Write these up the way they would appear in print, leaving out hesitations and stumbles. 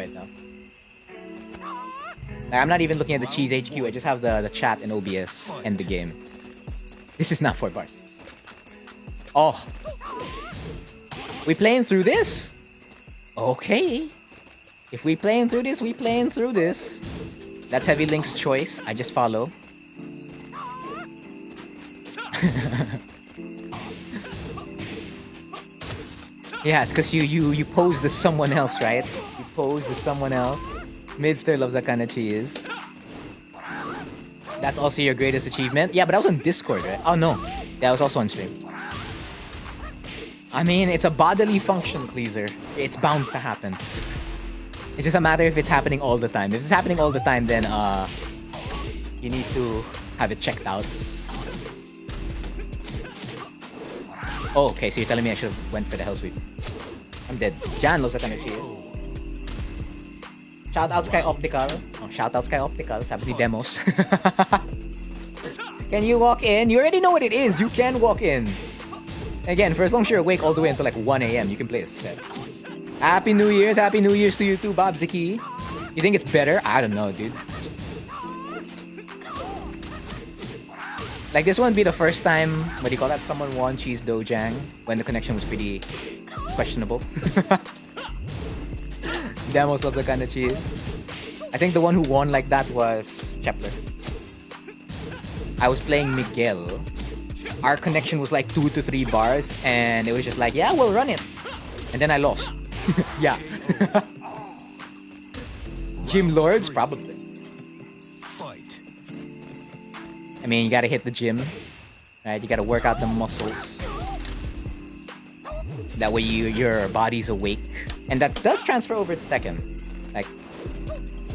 right now. Like, I'm not even looking at the Cheese HQ. I just have the chat and OBS and the game. This is not 4 bar. Oh. We playing through this? Okay. If we playing through this, we playing through this. That's HeavyLink's choice. I just follow. Yeah, it's because you pose to someone else, right? You pose to someone else. Midster loves that kind of cheese. That's also your greatest achievement? Yeah, but that was on Discord, right? Oh, no. That was also on stream. I mean, it's a bodily function, Cleaser. It's bound to happen. It's just a matter if it's happening all the time. If it's happening all the time, then, you need to have it checked out. Oh, okay, so you're telling me I should have went for the hell sweep. I'm dead. Jan looks like an cheese. Shout out Sky Optical. Oh, shout out Sky Optical. Sabi si Demos. Can you walk in? You already know what it is. You can walk in. Again, for as long as you're awake all the way until like 1 a.m., you can play a set. Happy New Year's. Happy New Year's to you too, Bob Ziki. You think it's better? I don't know, dude. Like, this won't be the first time, what do you call that? Someone won Cheese Dojang when the connection was pretty questionable. Demos loves the kind of cheese. I think the one who won like that was Chepler. I was playing Miguel. Our connection was like 2 to 3 bars, and it was just like, yeah, we'll run it. And then I lost. Yeah. Gym Lords? Probably. I mean, you gotta hit the gym, right? You gotta work out the muscles. That way your body's awake. And that does transfer over to Tekken. Like,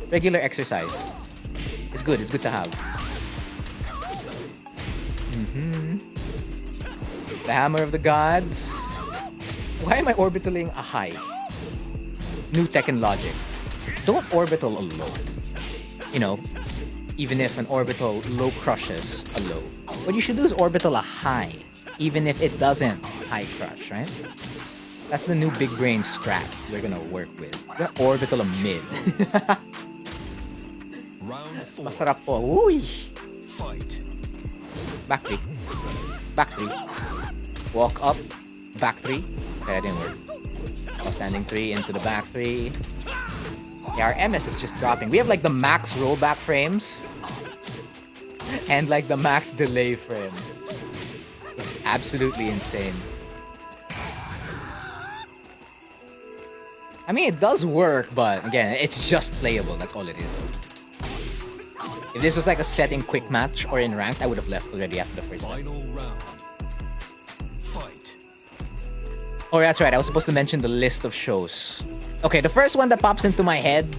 regular exercise. It's good to have. The Hammer of the Gods. Why am I orbitaling a high? New Tekken logic. Don't orbital a low. You know, even if an orbital low crushes a low. What you should do is orbital a high, even if it doesn't high crush, right? That's the new big brain strat we're gonna work with. We're gonna orbital a mid. Masarap po. Uy! Fight. Back 3. Back 3. Walk up. Back 3. Okay, that didn't work. Standing 3 into the back 3. Yeah, our MS is just dropping. We have like the max rollback frames and like the max delay frame. It's absolutely insane. I mean, it does work, but again, it's just playable. That's all it is. If this was like a set in quick match or in ranked, I would have left already after the first final round. Fight. Oh, that's right. I was supposed to mention the list of shows. Okay, the first one that pops into my head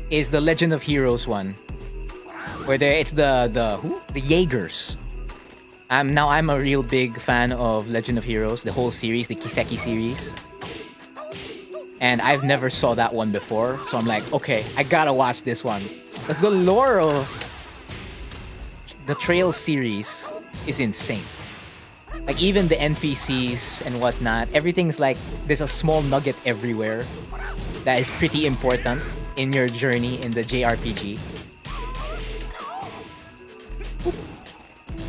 is the Legend of Heroes one, where it's the Jaegers. I'm a real big fan of Legend of Heroes, the whole series, the Kiseki series, and I've never saw that one before, so I'm like, okay, I gotta watch this one, because the lore of the Trail series is insane. Like, even the NPCs and whatnot, everything's like, there's a small nugget everywhere that is pretty important in your journey in the JRPG.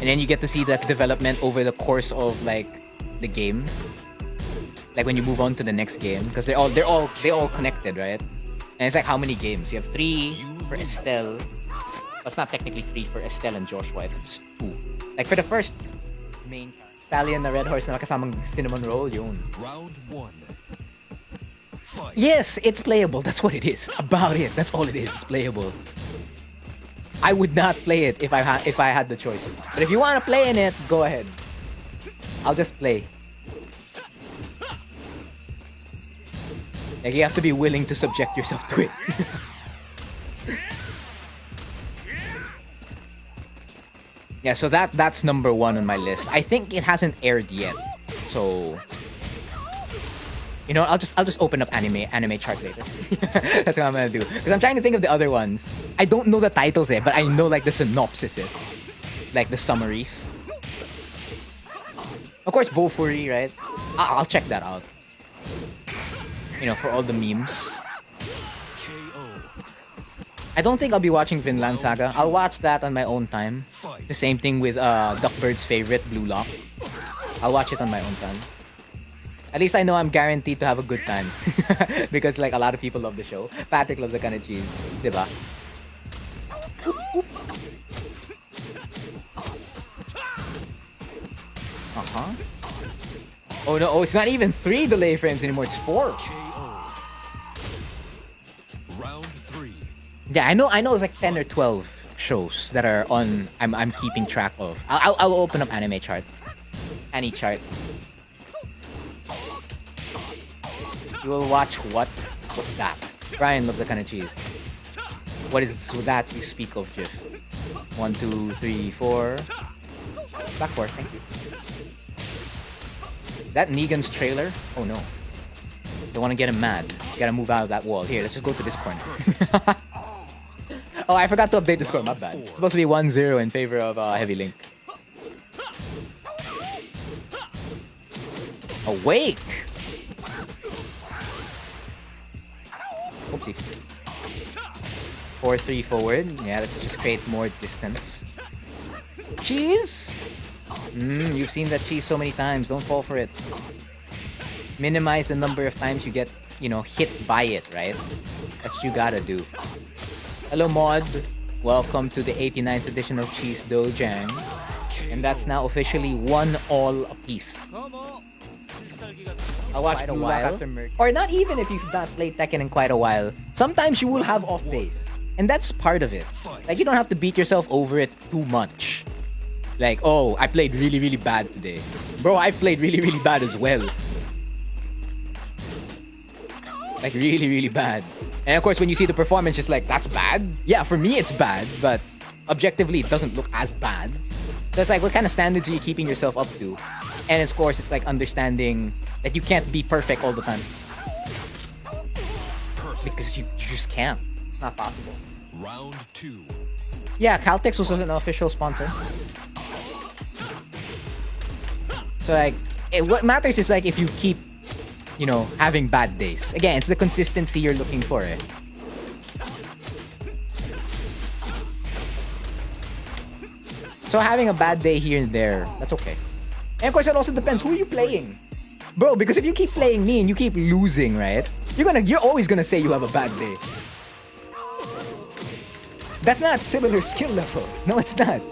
And then you get to see that development over the course of like the game. Like when you move on to the next game, because they all connected, right? And it's like, how many games? You have 3 for Estelle. That's not technically 3 for Estelle and Joshua. It's 2. Like for the first main Stallion na Red Horse na kasamang cinnamon roll, yun. Round 1. Fight. Yes, it's playable. That's what it is. About it. That's all it is. It's playable. I would not play it if I had the choice. But if you want to play in it, go ahead. I'll just play. Like, you have to be willing to subject yourself to it. Yeah, so that's number 1 on my list. I think it hasn't aired yet, so you know, I'll just open up anime chart later. That's what I'm gonna do, because I'm trying to think of the other ones. I don't know the titles but I know like the synopsis, like the summaries. Of course, Bofuri, right? I'll check that out. You know, for all the memes. I don't think I'll be watching Vinland Saga. I'll watch that on my own time. The same thing with Duckbird's favorite, Blue Lock. I'll watch it on my own time. At least I know I'm guaranteed to have a good time. Because like a lot of people love the show. Patrick loves the kind of cheese. Diba? Uh-huh. Oh no, oh, it's not even 3 delay frames anymore, it's 4. Round 3. Yeah, I know it's like 10 or 12 shows that are on I'm keeping track of. I'll open up anime chart. Any chart. You will watch what? What's that? Brian loves the kind of cheese. What is that you speak of, Jiff? 1, 2, 3, 4. Back 4, thank you. Is that Negan's trailer? Oh no. Don't want to get him mad. You gotta move out of that wall. Here, let's just go to this corner. Oh, I forgot to update the score. My bad. It's supposed to be 1-0 in favor of HeavyLink. Awake! Oopsie. 4-3 forward. Yeah, let's just create more distance. Cheese! You've seen that cheese so many times. Don't fall for it. Minimize the number of times you get, hit by it, right? That's what you gotta do. Hello, Mod. Welcome to the 89th edition of Cheese Dojang. And that's now officially 1-all apiece. I'll watch Blue Lock after Merc. Or not even if you've not played Tekken in quite a while. Sometimes you will have off days. And that's part of it. Like, you don't have to beat yourself over it too much. Like, oh, I played really, really bad today. Bro, I played really, really bad as well. Like, really, really bad. And of course, when you see the performance, just like, that's bad? Yeah, for me, it's bad. But objectively, it doesn't look as bad. So it's like, what kind of standards are you keeping yourself up to? And of course, it's like understanding that you can't be perfect all the time. Because you just can't. It's not possible. Round 2. Yeah, Caltex was an official sponsor. So like, what matters is like if you keep, having bad days. Again, it's the consistency you're looking for, eh? So having a bad day here and there, that's okay. And of course, it also depends who are you playing, bro. Because if you keep playing me and you keep losing, right? You're always gonna say you have a bad day. That's not similar skill level. No, it's not.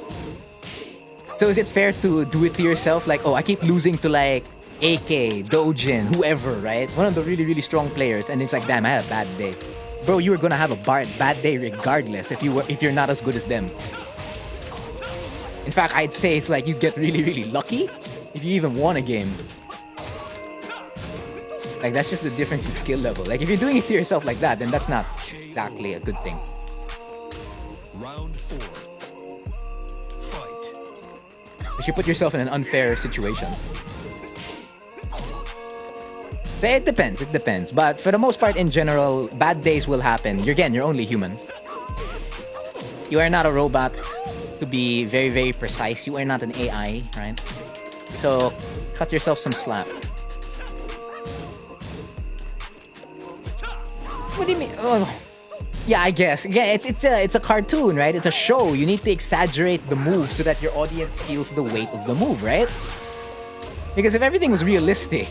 So is it fair to do it to yourself? Like, oh, I keep losing to like AK, Dojang, whoever, right? One of the really, really strong players, and it's like, damn, I had a bad day. Bro, you were gonna have a bad day regardless if you're not as good as them. In fact, I'd say it's like you get really, really lucky if you even won a game. Like, that's just the difference in skill level. Like, if you're doing it to yourself like that, then that's not exactly a good thing. Round 4. Fight. Because you put yourself in an unfair situation. So it depends. But for the most part, in general, bad days will happen. You're only human. You are not a robot to be very, very precise. You are not an AI, right? So, cut yourself some slack. What do you mean? Oh, yeah, I guess. Yeah, it's a cartoon, right? It's a show. You need to exaggerate the move so that your audience feels the weight of the move, right? Because if everything was realistic,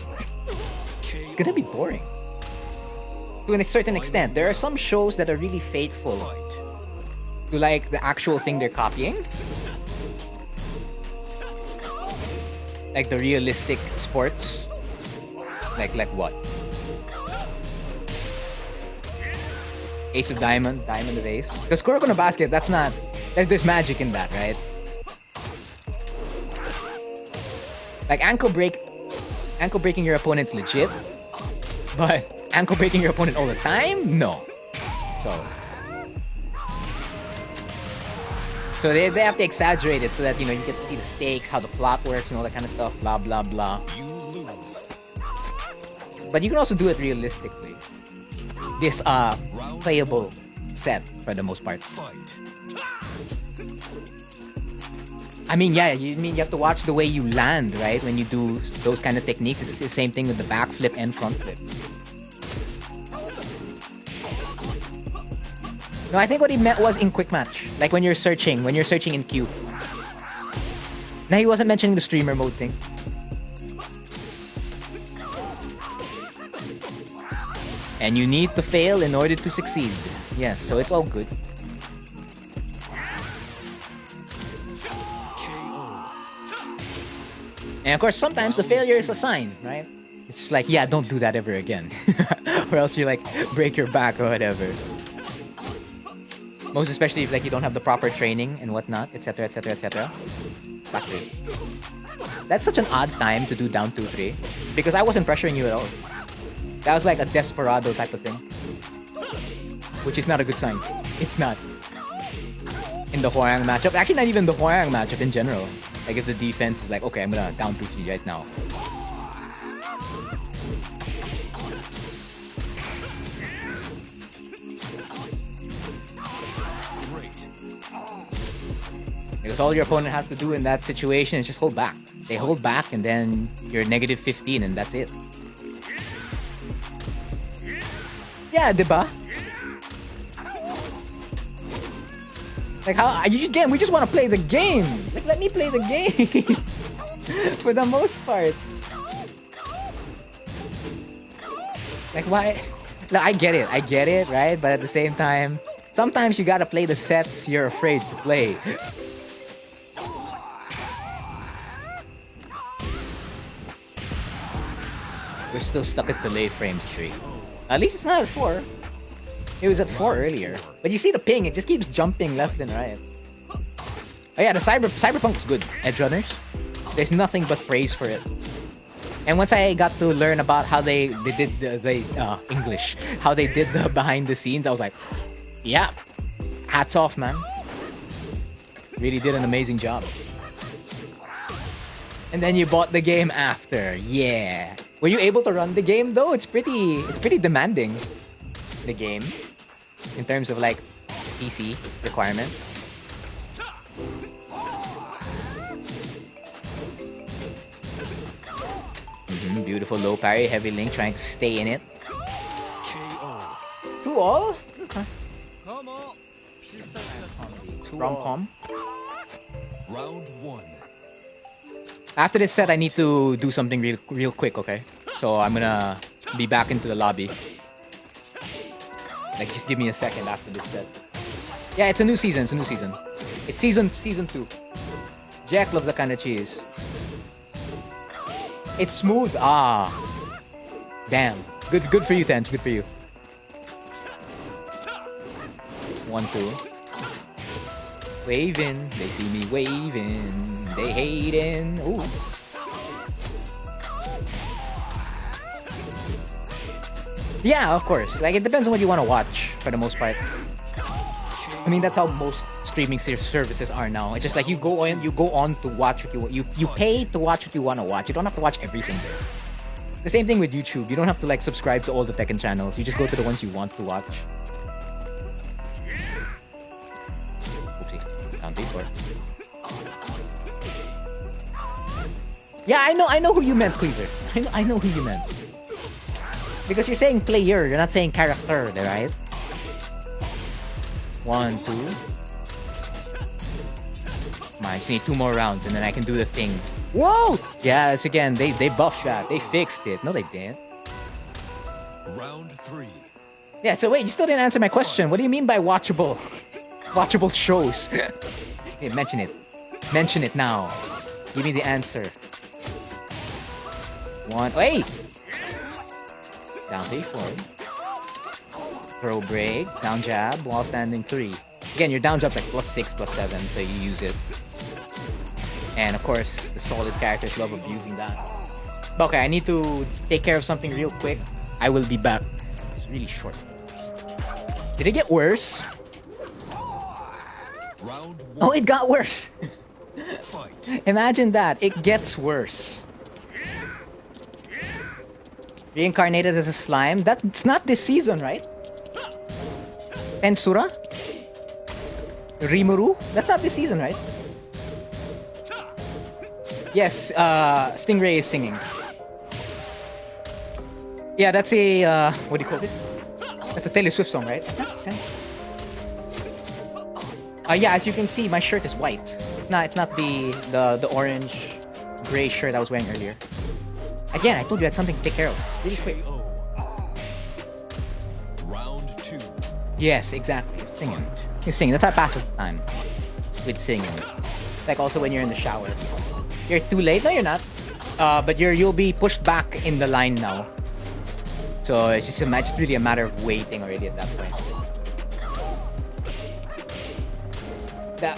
it's gonna be boring. To a certain extent, there are some shows that are really faithful to like the actual thing they're copying. Like the realistic sports. Like what? Ace of Diamond, Diamond of Ace. Because Kuroko no Basket, that's not... There's magic in that, right? Like ankle breaking your opponent's legit. But ankle breaking your opponent all the time? No. So they have to exaggerate it so that, you get to see the stakes, how the plot works and all that kind of stuff, blah, blah, blah. You lose. But you can also do it realistically. This, playable set for the most part. Fight. I mean, yeah, you have to watch the way you land, right? When you do those kind of techniques. It's the same thing with the back flip and front flip. No, I think what he meant was in quick match. Like when you're searching in queue. Now he wasn't mentioning the streamer mode thing. And you need to fail in order to succeed. Yes, so it's all good. And of course, sometimes the failure is a sign, right? It's just like, yeah, don't do that ever again. Or else you like break your back or whatever. Most especially if like you don't have the proper training and whatnot, etc, etc, etc. Back to it. That's such an odd time to do down 2-3. Because I wasn't pressuring you at all. That was like a desperado type of thing. Which is not a good sign. It's not. In the Hwoarang matchup. Actually, not even the Hwoarang matchup in general. Like if the defense is like, okay, I'm gonna down 2-3 right now. Because all your opponent has to do in that situation is just hold back. They hold back and then you're negative 15 and that's it. Yeah, diba? Like how again, we just want to play the game. Like let me play the game. For the most part. Like why? No, I get it, right? But at the same time, sometimes you gotta play the sets you're afraid to play. We're still stuck at delay frames 3. At least it's not at 4. It was at 4 earlier. But you see the ping, it just keeps jumping left and right. Oh yeah, the Cyberpunk was good. Edge Runners. There's nothing but praise for it. And once I got to learn about how they did the English, how they did the behind the scenes, I was like, yeah, hats off, man. Really did an amazing job. And then you bought the game after, yeah. Were you able to run the game though? It's pretty demanding, the game, in terms of like PC requirement. Beautiful low parry, HeavyLink trying to stay in it. KO. 2-all? Rom-com. Round 1. After this set, I need to do something real quick, okay? So I'm gonna be back into the lobby. Like, just give me a second after this set. Yeah, it's a new season. It's season 2. Jack loves that kind of cheese. It's smooth. Ah. Damn. Good for you, Tench. Good for you. 1-2. Waving. They see me waving. They hating. Ooh. Yeah, of course. Like, it depends on what you want to watch, for the most part. I mean, that's how most streaming services are now. It's just like you go on to watch what you pay to watch what you want to watch. You don't have to watch everything there. The same thing with YouTube. You don't have to like subscribe to all the Tekken channels. You just go to the ones you want to watch. Oopsie. Down 3-4. Yeah, I know who you meant, Pleaser. I know who you meant. Because you're saying player, you're not saying character, right? 1, 2. I just need 2 more rounds and then I can do the thing. Whoa! Yes, again, they buffed that. They fixed it. No, they didn't. Round 3. Yeah, so wait, you still didn't answer my question. What do you mean by watchable? Watchable shows. Hey, mention it. Mention it now. Give me the answer. 1. Wait! Down 3-4. Throw break. Down jab. While standing 3. Again, your down jab's like +6, +7, so you use it. And of course, the solid characters love abusing that. But okay, I need to take care of something real quick. I will be back. It's really short. Did it get worse? Round 1. Oh, it got worse. Fight. Imagine that. It gets worse. Reincarnated as a slime. That's not this season, right? Tensura? Rimuru? That's not this season, right? Yes, Stingray is singing. Yeah, that's a, what do you call this? That's a Taylor Swift song, right? Yeah, as you can see, my shirt is white. It's not the orange gray shirt I was wearing earlier. Again, I told you I had something to take care of. Really quick. KO. Round 2. Yes, exactly. Singing. You're singing. That's how I pass the time. With singing. Like also when you're in the shower. You're too late? No, you're not. But you'll be pushed back in the line now. So it's just really a matter of waiting already at that point.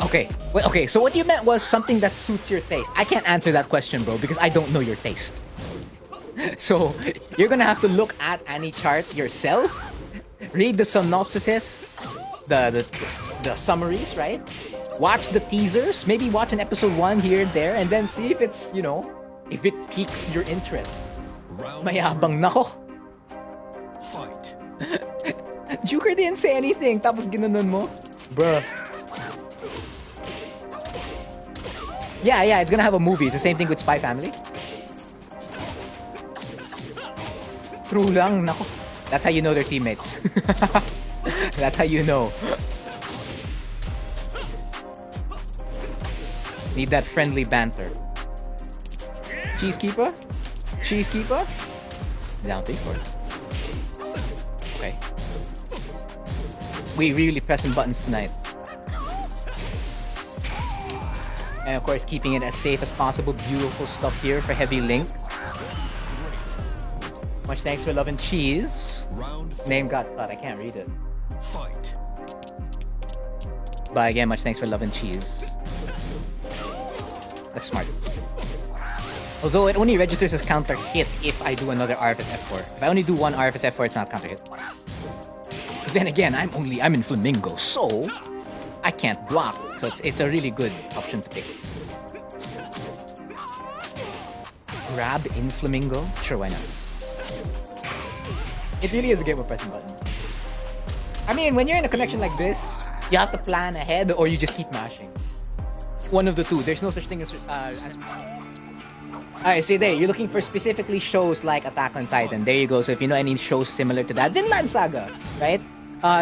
Okay. Well, okay, so what you meant was something that suits your taste. I can't answer that question, bro, because I don't know your taste. So you're gonna have to look at any chart yourself, read the synopsises, the summaries, right? Watch the teasers, maybe watch an episode 1 here and there, and then see if it's, if it piques your interest. Mayabang nako. Fight. Joker didn't say anything, tapos ginanon mo? Bruh. Yeah, it's gonna have a movie. It's the same thing with Spy Family. True lang, nako. That's how you know they're teammates. That's how you know. Need that friendly banter. Cheesekeeper? Cheesekeeper? Down 3-4. Okay. We really pressing buttons tonight. And of course, keeping it as safe as possible. Beautiful stuff here for HeavyLink. Much thanks for love and cheese. Name got cut. I can't read it. Fight. But again, much thanks for love and cheese. That's smart. Although it only registers as counter hit if I do another RFS F4. If I only do one RFS F4, it's not counter hit. But then again, I'm in Flamingo, so I can't block. So it's a really good option to pick. Grab in Flamingo? Sure, why not? It really is a game of pressing buttons. I mean, when you're in a connection like this, you have to plan ahead or you just keep mashing. One of the two. There's no such thing as Alright, so there, you're looking for specifically shows like Attack on Titan. There you go. So if you know any shows similar to that, Vinland Saga, right?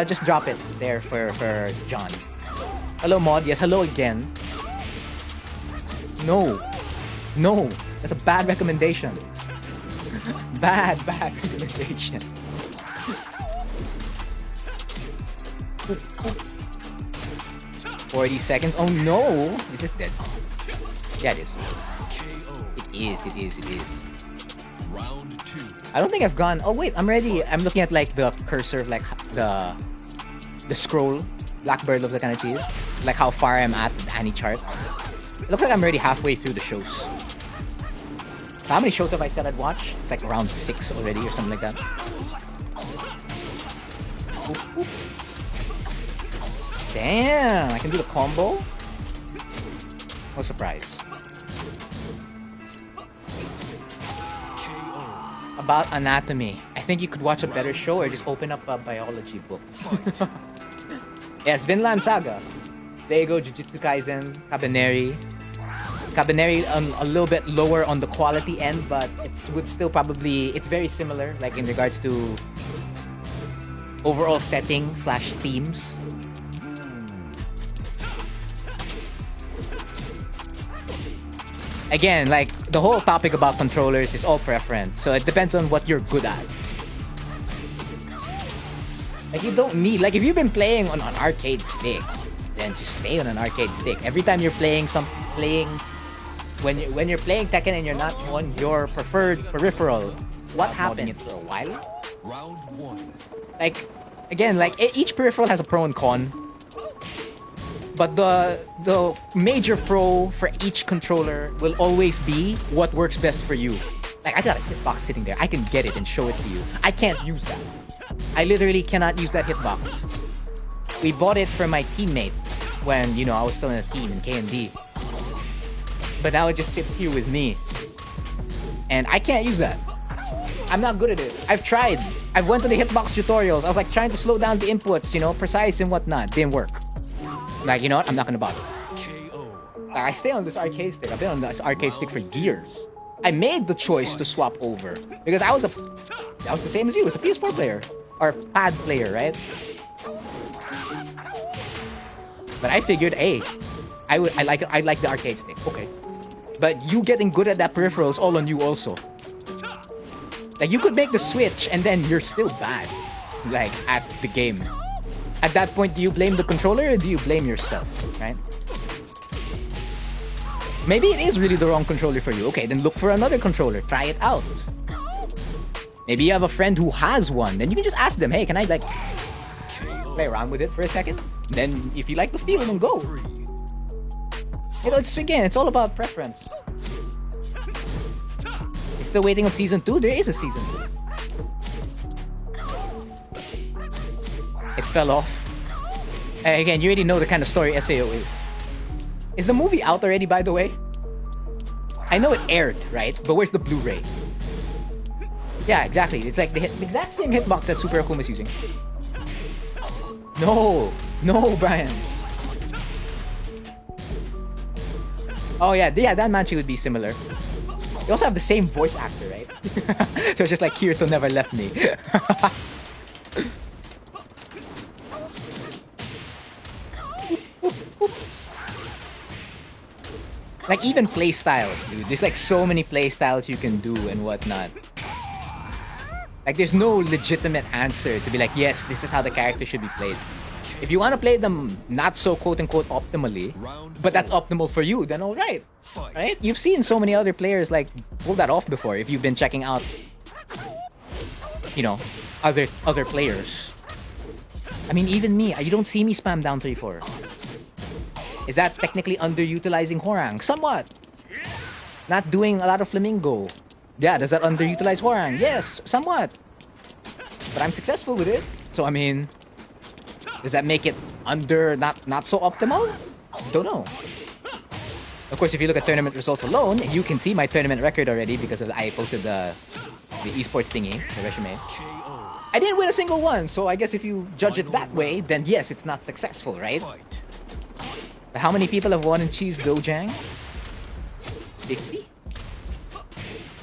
Just drop it there for John. Hello, Mod. Yes, hello again. No. That's a bad recommendation. Bad recommendation. 40 seconds. Oh no! Is this dead? Yeah, it is. It is. Round 2. I don't think I've gone. Oh wait, I'm ready. I'm looking at like the cursor, like the scroll. Blackbird looks like kind of cheese. Like how far I'm at the Annie chart. It looks like I'm already halfway through the shows. How many shows have I said I'd watch? It's like around 6 already or something like that. Oop. Damn, I can do the combo. No surprise. About anatomy. I think you could watch a better show or just open up a biology book. Yes, Vinland Saga. There you go, Jujutsu Kaisen, Cabaneri. Cabaneri a little bit lower on the quality end, but it's very similar, like in regards to overall setting / themes. Again, like the whole topic about controllers is all preference, so it depends on what you're good at. Like you don't need, like if you've been playing on an arcade stick, then just stay on an arcade stick. Every time you're playing when you're playing Tekken and you're not on your preferred peripheral, what happened? It for a while. Round 1. Like again, like each peripheral has a pro and con. But the major pro for each controller will always be what works best for you. Like I got a hitbox sitting there. I can get it and show it to you. I can't use that. I literally cannot use that hitbox. We bought it for my teammate when, I was still in a team in K&D. But now it just sits here with me. And I can't use that. I'm not good at it. I've tried. I've went to the hitbox tutorials. I was like trying to slow down the inputs, precise and whatnot. Didn't work. Like, you know what? I'm not gonna bother. Like, I stay on this arcade stick. I've been on this arcade stick for years. I made the choice to swap over because I was the same as you. I was a PS4 player or pad player, right? But I figured, hey, I like the arcade stick. Okay. But you getting good at that peripheral is all on you also. Like, you could make the switch and then you're still bad. Like, at the game. At that point, do you blame the controller or do you blame yourself? Right? Maybe it is really the wrong controller for you. Okay, then look for another controller. Try it out. Maybe you have a friend who has one. Then you can just ask them, hey, can I, like, play around with it for a second? Then, if you like the feel, then go. You know, it's all about preference. You're still waiting on season 2? There is a season 2. It fell off. Again, you already know the kind of story SAO is. Is the movie out already, by the way? I know it aired, right? But where's the Blu-ray? Yeah, exactly. It's like the exact same hitbox that Super Akuma is using. No, Brian. Oh yeah, that Manchi would be similar. They also have the same voice actor, right? So it's just like Kirito never left me. Like, even play styles, dude. There's like so many play styles you can do and whatnot. Like, there's no legitimate answer to be like, yes, this is how the character should be played. If you want to play them not so quote-unquote optimally, but that's optimal for you, then alright. Right? You've seen so many other players like pull that off before if you've been checking out, you know, other players. I mean, even me, you don't see me spam down 3-4. Is that technically underutilizing Hwoarang? Somewhat. Not doing a lot of flamingo. Yeah, does that underutilize Hwoarang? Yes, somewhat. But I'm successful with it. So I mean, does that make it not so optimal? Don't know. Of course, if you look at tournament results alone, you can see my tournament record already because I posted the esports thingy, the resume. I didn't win a single one, so I guess if you judge it that way, then yes, it's not successful, right? But how many people have won in Cheese Dojang? 50?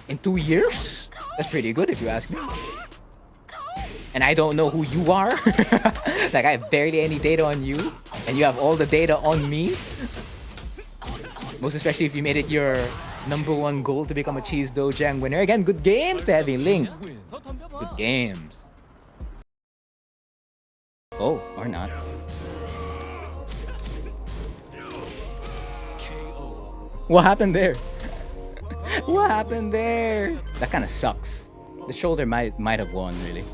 In 2 years? That's pretty good if you ask me. And I don't know who you are. Like, I have barely any data on you. And you have all the data on me. Most especially if you made it your #1 goal to become a Cheese Dojang winner. Again, good games to HeavyLink. Good games. Oh, or not. What happened there? What happened there? That kind of sucks. The shoulder might have won, really.